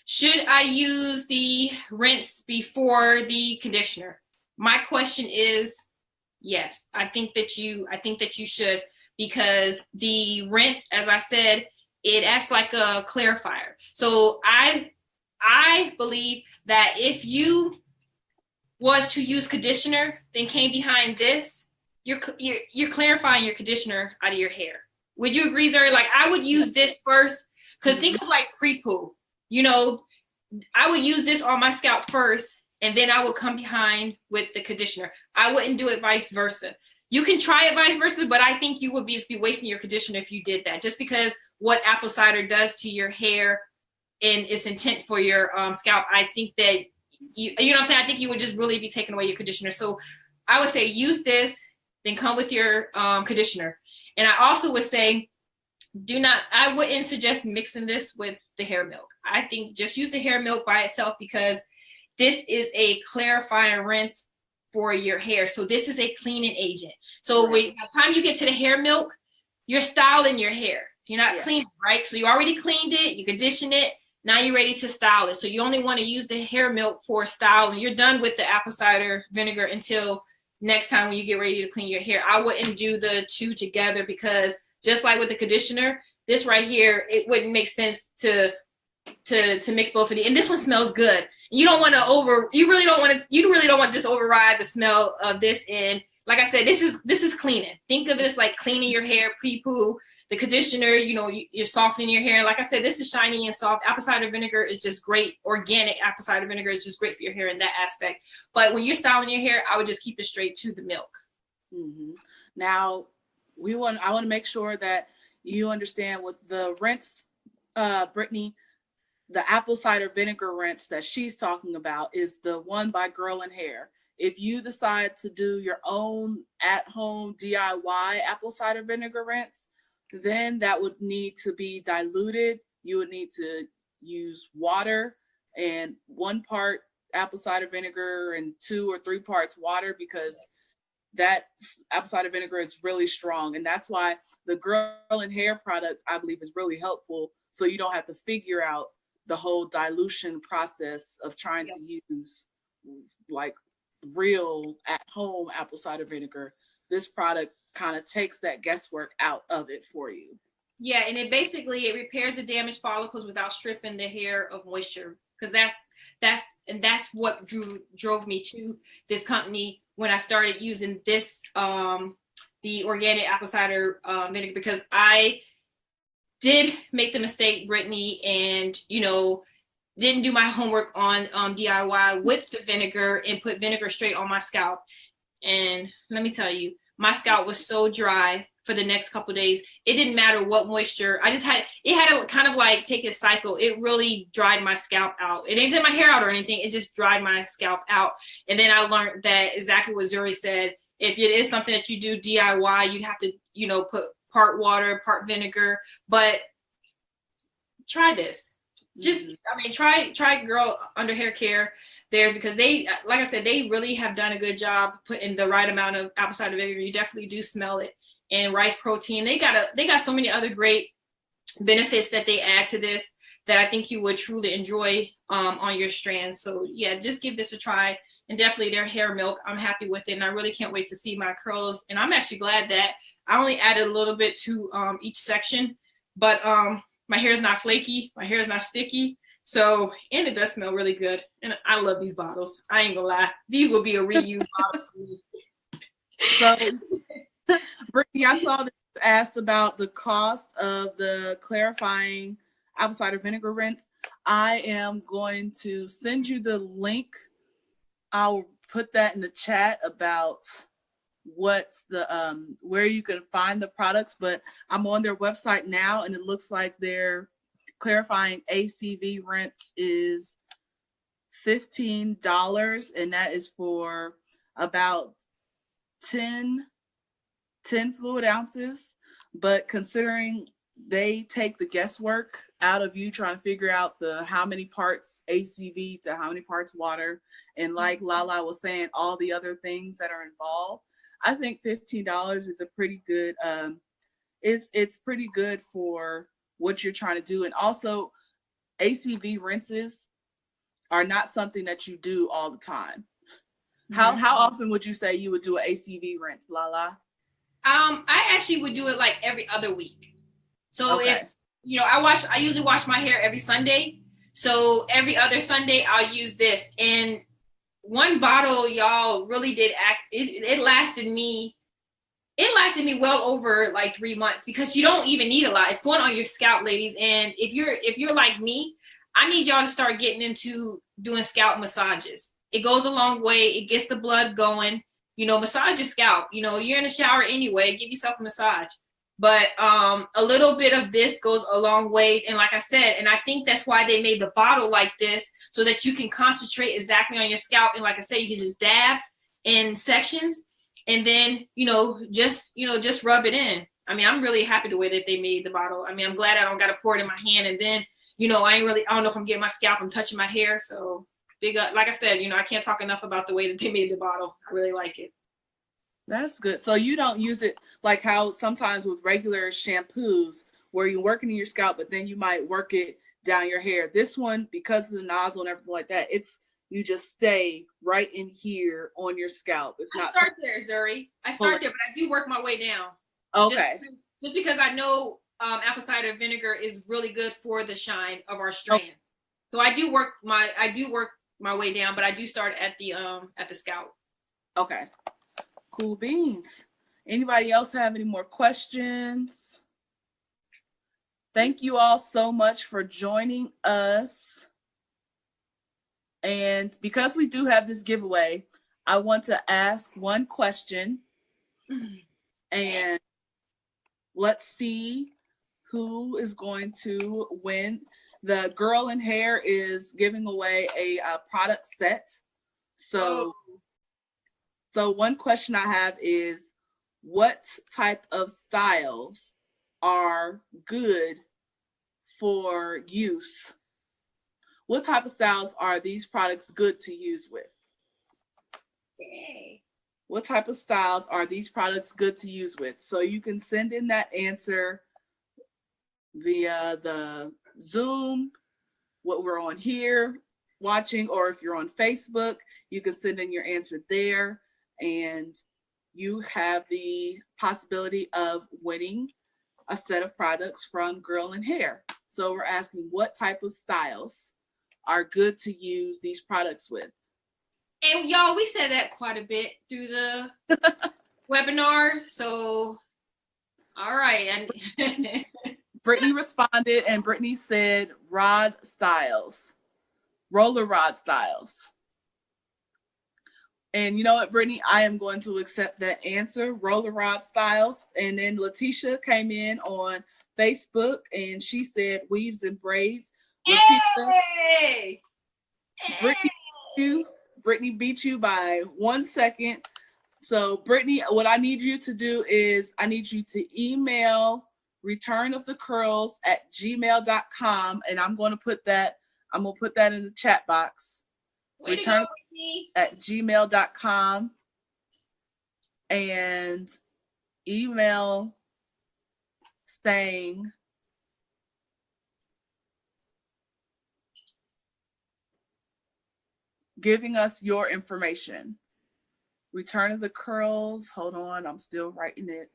Speaker 3: should I use the rinse before the conditioner? My question is, yes. I think that you should, because the rinse, as I said, it acts like a clarifier. So I believe that if you was to use conditioner, then came behind this, you're clarifying your conditioner out of your hair. Would you agree, Zuri? Like, I would use this first, because think of like pre-poo. You know, I would use this on my scalp first, and then I would come behind with the conditioner. I wouldn't do it vice versa. You can try it vice versa, but I think you would just be wasting your conditioner if you did that, just because what apple cider does to your hair and its intent for your scalp. I think that you know what I'm saying? I think you would just really be taking away your conditioner. So I would say use this, then come with your conditioner. And I also would say, I wouldn't suggest mixing this with the hair milk. I think just use the hair milk by itself, because this is a clarifying rinse for your hair. So this is a cleaning agent. So by the time you get to the hair milk, you're styling your hair. You're not cleaning, right? So you already cleaned it, you conditioned it, now you're ready to style it. So you only want to use the hair milk for style, and you're done with the apple cider vinegar until next time when you get ready to clean your hair. I wouldn't do the two together, because just like with the conditioner, this right here, it wouldn't make sense to mix both of these. And this one smells good. You really don't want this override the smell of this. And like I said, this is cleaning. Think of this like cleaning your hair pre-poo. The conditioner, you're softening your hair. Like I said, this is shiny and soft. Apple cider vinegar is just great. Organic apple cider vinegar is just great for your hair in that aspect. But when you're styling your hair, I would just keep it straight to the milk.
Speaker 2: Mm-hmm. Now, I want to make sure that you understand with the rinse, Brittany, the apple cider vinegar rinse that she's talking about is the one by Girl and Hair. If you decide to do your own at-home DIY apple cider vinegar rinse, then that would need to be diluted. You would need to use water and 1 part apple cider vinegar and 2 or 3 parts water, because that apple cider vinegar is really strong. And that's why the Girl and Hair product, I believe, is really helpful. So you don't have to figure out the whole dilution process of trying to use like real at-home apple cider vinegar. This product kind of takes that guesswork out of it for you.
Speaker 3: Yeah, and it repairs the damaged follicles without stripping the hair of moisture, because that's what drove me to this company when I started using this the organic apple cider vinegar, because I did make the mistake, Brittany, and didn't do my homework on DIY with the vinegar and put vinegar straight on my scalp. And let me tell you, my scalp was so dry for the next couple of days. It didn't matter what moisture. It had to kind of like take its cycle. It really dried my scalp out. It didn't take my hair out or anything. It just dried my scalp out. And then I learned that exactly what Zuri said. If it is something that you do DIY, you'd have to, put part water, part vinegar. But try this. Try Girl Under Hair Care theirs, because they, like I said, they really have done a good job putting the right amount of apple cider vinegar. You definitely do smell it. And rice protein. They got so many other great benefits that they add to this that I think you would truly enjoy on your strands. So yeah, just give this a try. And definitely their hair milk, I'm happy with it. And I really can't wait to see my curls. And I'm actually glad that I only added a little bit to each section, but my hair is not flaky. My hair is not sticky. So, and it does smell really good. And I love these bottles. I ain't gonna lie. These will be a reused bottles for me.
Speaker 2: So, Brittany, I saw that you asked about the cost of the clarifying apple cider vinegar rinse. I am going to send you the link. I'll put that in the chat about what's the where you can find the products, but I'm on their website now, and it looks like they're clarifying ACV rinse is $15, and that is for about 10 fluid ounces. But considering they take the guesswork out of you trying to figure out the how many parts ACV to how many parts water, and like Lala was saying, all the other things that are involved, I think $15 is a pretty good it's pretty good for what you're trying to do. And also ACV rinses are not something that you do all the time. How often would you say you would do an ACV rinse, Lala?
Speaker 3: I actually would do it like every other week. So
Speaker 2: okay.
Speaker 3: if I usually wash my hair every Sunday. So every other Sunday I'll use this. And one bottle, y'all, really did it lasted me well over like 3 months, because you don't even need a lot. It's going on your scalp, ladies. And if you're like me, I need y'all to start getting into doing scalp massages. It goes a long way. It gets the blood going. Massage your scalp. You're in the shower anyway. Give yourself a massage. But a little bit of this goes a long way. And like I said, and I think that's why they made the bottle like this, so that you can concentrate exactly on your scalp. And like I said, you can just dab in sections, and then just rub it in. I mean, I'm really happy the way that they made the bottle. I mean, I'm glad I don't got to pour it in my hand, and then I don't know if I'm getting my scalp, I'm touching my hair. So big up. Like I said, I can't talk enough about the way that they made the bottle. I really like it.
Speaker 2: That's good. So you don't use it like how sometimes with regular shampoos where you're working in your scalp, but then you might work it down your hair. This one, because of the nozzle and everything like that, you just stay right in here on your scalp.
Speaker 3: I start there, Zuri. I start there, but I do work my way down.
Speaker 2: Okay.
Speaker 3: Just because I know apple cider vinegar is really good for the shine of our strands. So I do work my way down, but I do start at the scalp.
Speaker 2: Okay. Cool beans. Anybody else have any more questions? Thank you all so much for joining us. And because we do have this giveaway, I want to ask one question. And let's see who is going to win. The Girl in Hair is giving away a product set. So one question I have is, what type of styles are good for use? What type of styles are these products good to use with?
Speaker 3: Yay.
Speaker 2: What type of styles are these products good to use with? So you can send in that answer via the Zoom, what we're on here watching, or if you're on Facebook, you can send in your answer there, and you have the possibility of winning a set of products from Girl in Hair. So we're asking, what type of styles are good to use these products with?
Speaker 3: And y'all, we said that quite a bit through the webinar. So, all right.
Speaker 2: Brittany responded, and Brittany said roller rod styles. And you know what, Brittany, I am going to accept that answer, roller rod styles. And then Letitia came in on Facebook and she said weaves and braids. Letitia,
Speaker 3: hey!
Speaker 2: Brittany beat you by 1 second. So Brittany, what I need you to do is I need you to email returnofthecurls@gmail.com, and I'm going to put that in the chat box. Return@gmail.com, and email saying giving us your information. Return of the Curls, hold on, I'm still writing it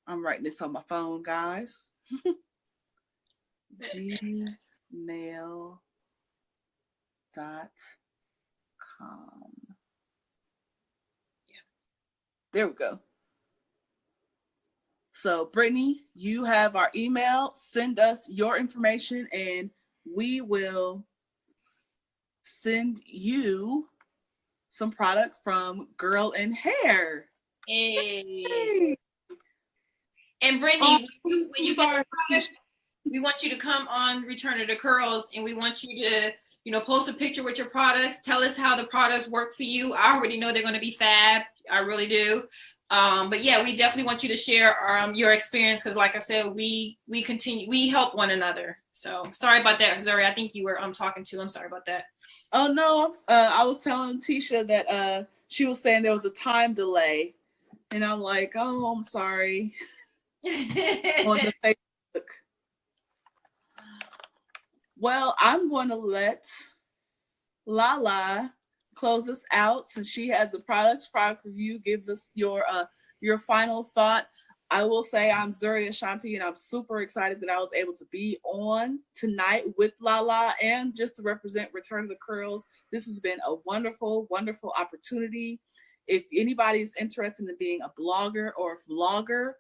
Speaker 2: I'm writing this on my phone, guys. gmail.com.
Speaker 3: Yeah.
Speaker 2: There we go. So Brittany, you have our email. Send us your information and we will send you some product from Girl in Hair.
Speaker 3: Hey. And Brittany, when you get
Speaker 2: sorry.
Speaker 3: the products, we want you to come on Return of the Curls, and we want you to, post a picture with your products. Tell us how the products work for you. I already know they're going to be fab. I really do. But yeah, we definitely want you to share your experience, because like I said, we help one another. So sorry about that, Zuri. I think you were talking to. I'm sorry about that.
Speaker 2: Oh no, I was telling Tisha that she was saying there was a time delay, and I'm like, oh, I'm sorry. On the Facebook. Well, I'm going to let Lala close us out since she has the product review. Give us your final thought. I will say I'm Zuri Ashanti, and I'm super excited that I was able to be on tonight with Lala and just to represent Return of the Curls. This has been a wonderful, wonderful opportunity. If anybody is interested in being a blogger or a vlogger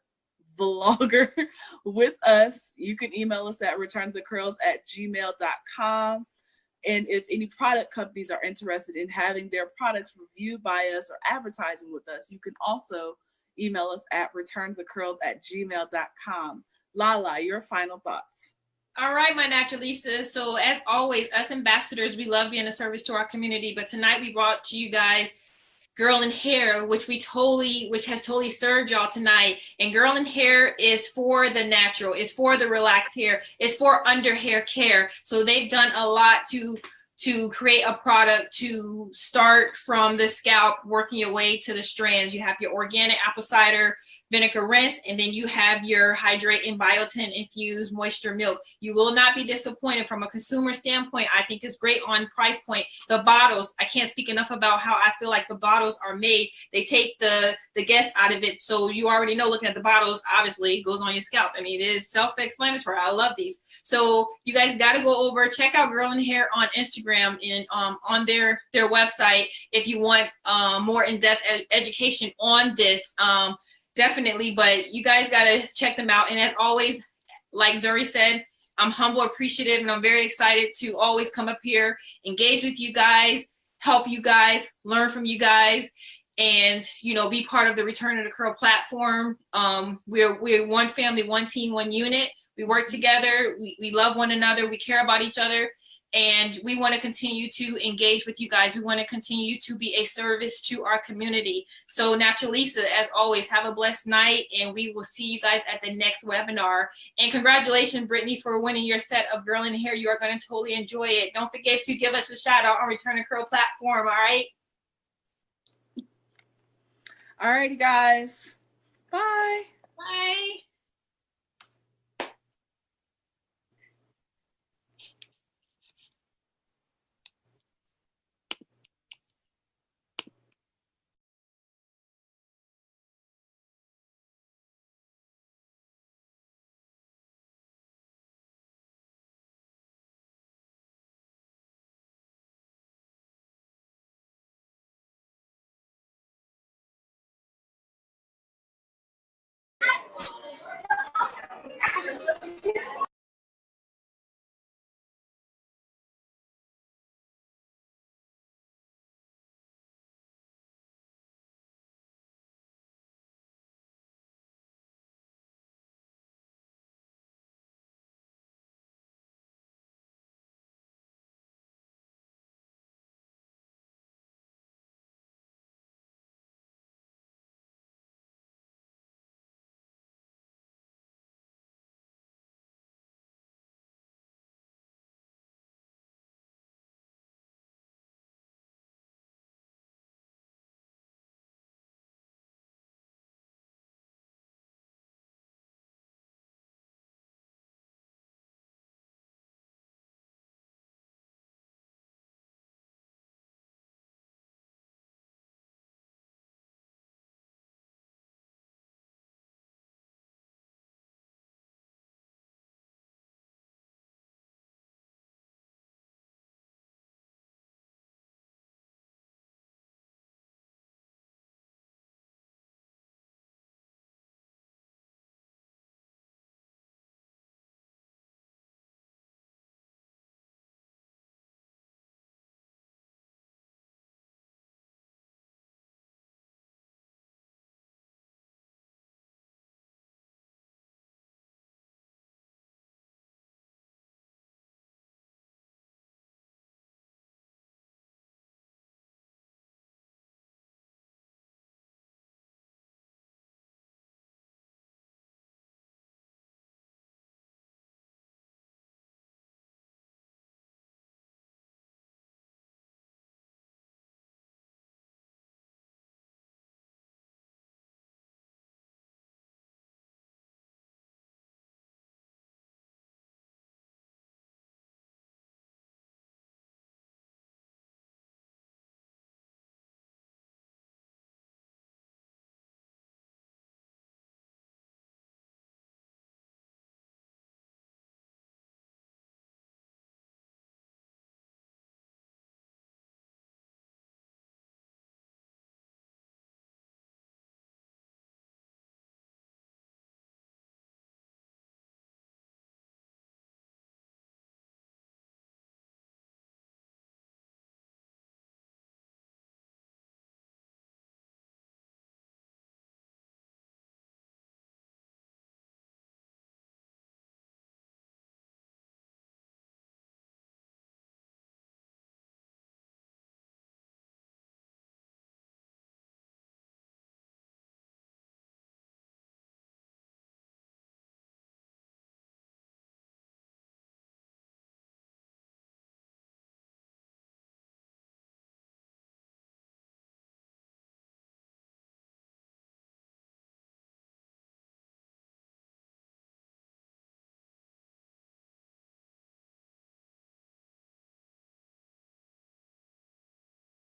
Speaker 2: with us, you can email us at returntothecurls@gmail.com. And if any product companies are interested in having their products reviewed by us or advertising with us, you can also email us at returntothecurls@gmail.com. Lala, your final thoughts.
Speaker 3: All right, my Naturalistas. So as always, us ambassadors, we love being a service to our community. But tonight we brought to you guys Girl in Hair, which has totally served y'all tonight. And Girl in Hair is for the natural, it's for the relaxed hair, it's for under hair care. So they've done a lot to create a product to start from the scalp, working your way to the strands. You have your organic apple cider vinegar rinse, and then you have your hydrate and biotin infused moisture milk. You will not be disappointed. From a consumer standpoint, I think it's great on price point. The bottles, I can't speak enough about how I feel like the bottles are made. They take the gas out of it, so you already know, looking at the bottles, obviously it goes on your scalp. I mean, it is self-explanatory. I love these. So you guys got to go over, check out Girl in Hair on Instagram and on their website if you want more in-depth education on this. Definitely, but you guys got to check them out. And as always, like Zuri said, I'm humble, appreciative, and I'm very excited to always come up here, engage with you guys, help you guys, learn from you guys, and be part of the Return of the Curl platform. We're one family, one team, one unit. We work together. We love one another. We care about each other. And we want to continue to engage with you guys. We want to continue to be a service to our community. So Naturalista, as always, have a blessed night, and we will see you guys at the next webinar. And congratulations, Brittany, for winning your set of Girl in Hair. You are going to totally enjoy it. Don't forget to give us a shout out on Return to Curl platform, all right?
Speaker 2: All righty, guys. Bye.
Speaker 3: Bye.